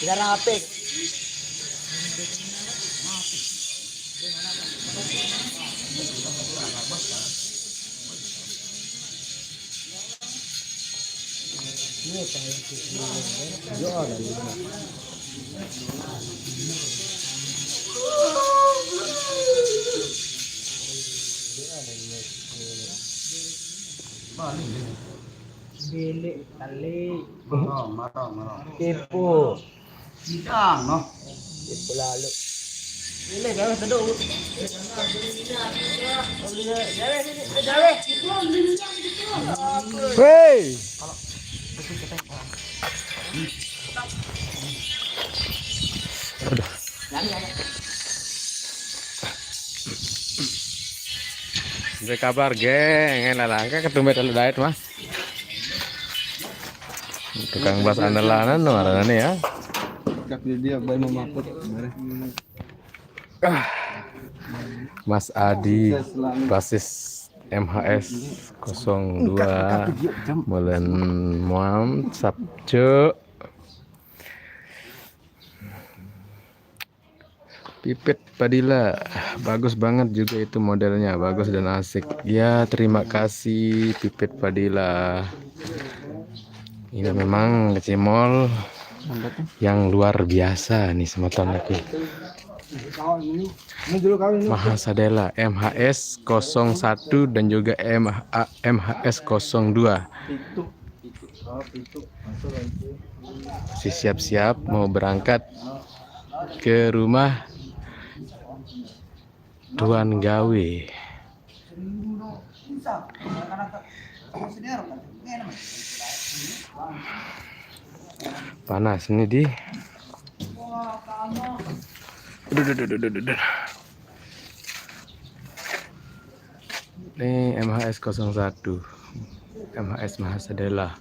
Tidak ada HP. Bilik kali. Marah. Tipu. Tidak, no. Tipu lalu. Ini kalau sedang. Hei. Udah. Ada kabar geng, enak langka ketumbet lu diet mah. Tukang bas andalanan no arane ya. Dia bayi memaput. Mas Adi basis MHS 02 Molen Muam Sabjo Pipit Padilla, bagus banget juga itu modelnya, bagus dan asik ya. Terima kasih Pipit Padilla. Ini memang kecimol yang luar biasa nih semeton lagi. Mahasadela MHS 01 dan juga MHS 02. Masih siap-siap mau berangkat ke rumah Tuan Gawe. Panas ini di. Duh. Ini MHS 01 MHS Mahasadela.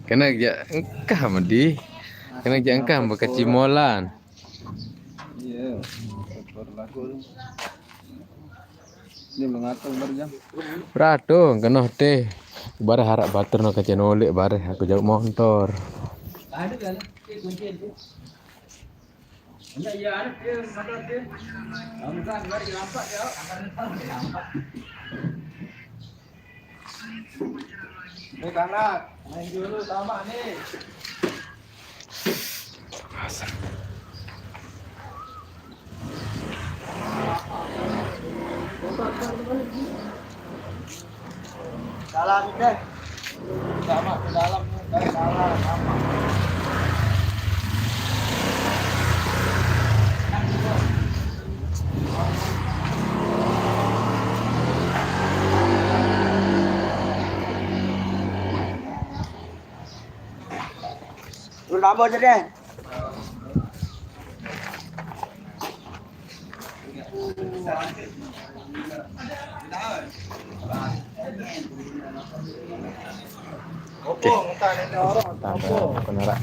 Kena aja engkah madi. Kena aja engkah mbak kecimolan. Iya. Ini mengatung berjam. Pratung kena teh. Bare harap batur no kecenolik bare aku jauh motor. Ada kan? Kunci itu. Enggak ya, ada dia motor dia. Enggak, mari lampak ya. Lampak. Kanak, main dulu sama nih. Dalam deh. Sama ke dalam, dalam sama. Lu nambah aja deh. Oke. Tambah penara.